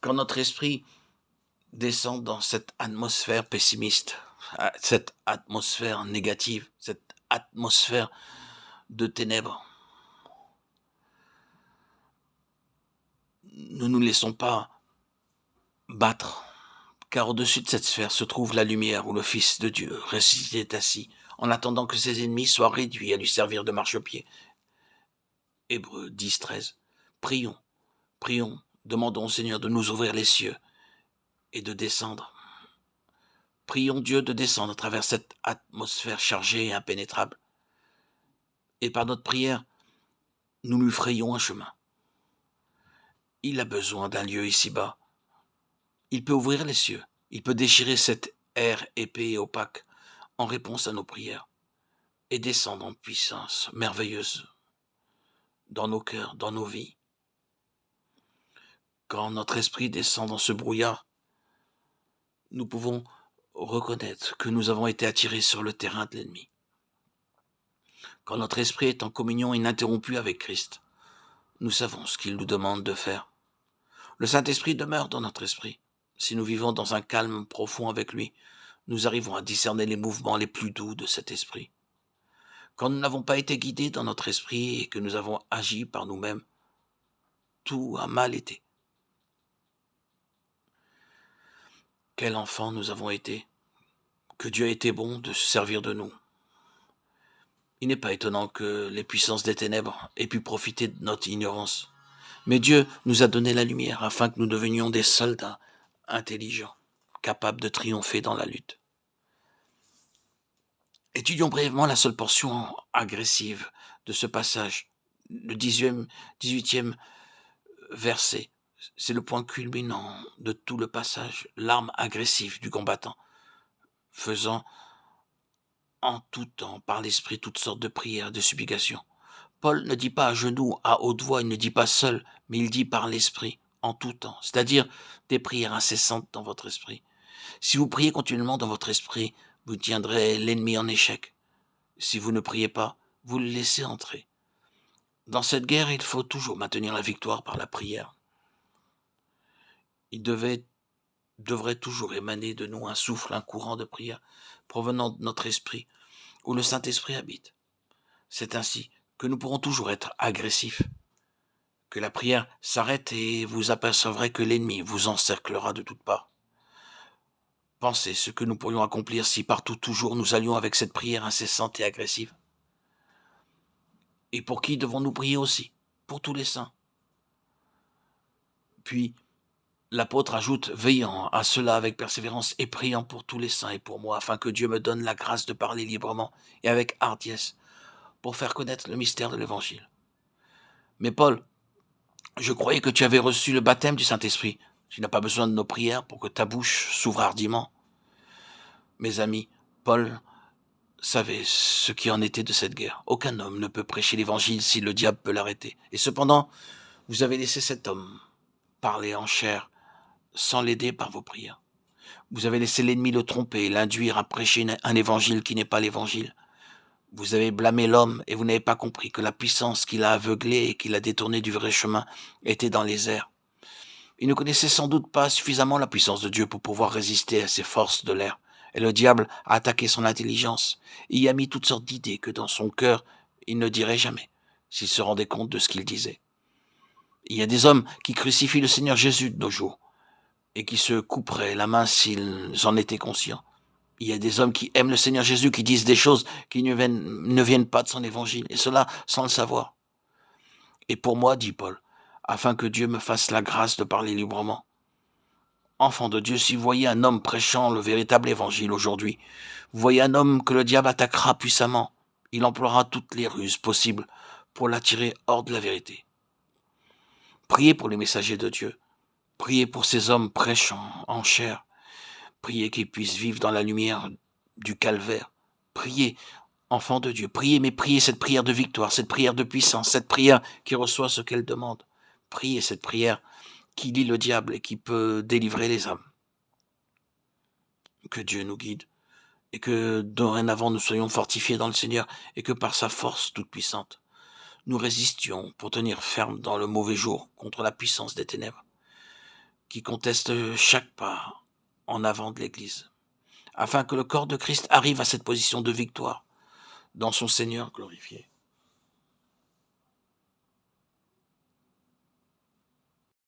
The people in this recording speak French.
Quand notre esprit descend dans cette atmosphère pessimiste, cette atmosphère négative, cette atmosphère de ténèbres, ne nous laissons pas battre, car au-dessus de cette sphère se trouve la lumière où le Fils de Dieu ressuscité est assis, en attendant que ses ennemis soient réduits à lui servir de marchepied. Hébreux 10, 13. Prions, prions, demandons au Seigneur de nous ouvrir les cieux et de descendre. Prions Dieu de descendre à travers cette atmosphère chargée et impénétrable. Et par notre prière, nous lui frayons un chemin. Il a besoin d'un lieu ici-bas. Il peut ouvrir les cieux. Il peut déchirer cette air épais et opaque en réponse à nos prières et descendre en puissance merveilleuse dans nos cœurs, dans nos vies. Quand notre esprit descend dans ce brouillard, nous pouvons reconnaître que nous avons été attirés sur le terrain de l'ennemi. Quand notre esprit est en communion ininterrompue avec Christ, nous savons ce qu'il nous demande de faire. Le Saint-Esprit demeure dans notre esprit. Si nous vivons dans un calme profond avec lui, nous arrivons à discerner les mouvements les plus doux de cet esprit. Quand nous n'avons pas été guidés dans notre esprit et que nous avons agi par nous-mêmes, tout a mal été. Quel enfant nous avons été, que Dieu a été bon de se servir de nous. Il n'est pas étonnant que les puissances des ténèbres aient pu profiter de notre ignorance. Mais Dieu nous a donné la lumière afin que nous devenions des soldats intelligents, capables de triompher dans la lutte. Étudions brièvement la seule portion agressive de ce passage, le 18e verset. C'est le point culminant de tout le passage, l'arme agressive du combattant, faisant en tout temps par l'esprit toutes sortes de prières et de supplications. Paul ne dit pas à genoux, à haute voix, il ne dit pas seul, mais il dit par l'esprit, en tout temps, c'est-à-dire des prières incessantes dans votre esprit. Si vous priez continuellement dans votre esprit, vous tiendrez l'ennemi en échec. Si vous ne priez pas, vous le laissez entrer. Dans cette guerre, il faut toujours maintenir la victoire par la prière. Il devrait toujours émaner de nous un souffle, un courant de prière provenant de notre esprit, où le Saint-Esprit habite. C'est ainsi que nous pourrons toujours être agressifs, que la prière s'arrête et vous apercevrez que l'ennemi vous encerclera de toutes parts. Pensez ce que nous pourrions accomplir si partout toujours nous allions avec cette prière incessante et agressive. Et pour qui devons-nous prier aussi? Pour tous les saints. Puis, l'apôtre ajoute, veillant à cela avec persévérance et priant pour tous les saints et pour moi, afin que Dieu me donne la grâce de parler librement et avec hardiesse pour faire connaître le mystère de l'Évangile. Mais Paul, je croyais que tu avais reçu le baptême du Saint-Esprit. Tu n'as pas besoin de nos prières pour que ta bouche s'ouvre hardiment. Mes amis, Paul savait ce qui en était de cette guerre. Aucun homme ne peut prêcher l'Évangile si le diable peut l'arrêter. Et cependant, vous avez laissé cet homme parler en chair sans l'aider par vos prières. Vous avez laissé l'ennemi le tromper, l'induire à prêcher un évangile qui n'est pas l'évangile. Vous avez blâmé l'homme et vous n'avez pas compris que la puissance qui l'a aveuglé et qui l'a détourné du vrai chemin était dans les airs. Il ne connaissait sans doute pas suffisamment la puissance de Dieu pour pouvoir résister à ces forces de l'air. Et le diable a attaqué son intelligence. Il y a mis toutes sortes d'idées que dans son cœur, il ne dirait jamais, s'il se rendait compte de ce qu'il disait. Il y a des hommes qui crucifient le Seigneur Jésus de nos jours et qui se couperaient la main s'ils en étaient conscients. Il y a des hommes qui aiment le Seigneur Jésus, qui disent des choses qui ne viennent pas de son évangile, et cela sans le savoir. Et pour moi, dit Paul, afin que Dieu me fasse la grâce de parler librement. Enfant de Dieu, si vous voyez un homme prêchant le véritable évangile aujourd'hui, vous voyez un homme que le diable attaquera puissamment, il emploiera toutes les ruses possibles pour l'attirer hors de la vérité. Priez pour les messagers de Dieu, priez pour ces hommes prêchant en chair, priez qu'ils puissent vivre dans la lumière du calvaire, priez, enfant de Dieu, priez, mais priez cette prière de victoire, cette prière de puissance, cette prière qui reçoit ce qu'elle demande. Priez cette prière qui lie le diable et qui peut délivrer les âmes. Que Dieu nous guide et que dorénavant nous soyons fortifiés dans le Seigneur et que par sa force toute puissante, nous résistions pour tenir ferme dans le mauvais jour contre la puissance des ténèbres. qui contestent chaque pas en avant de l'Église, afin que le corps de Christ arrive à cette position de victoire dans son Seigneur glorifié.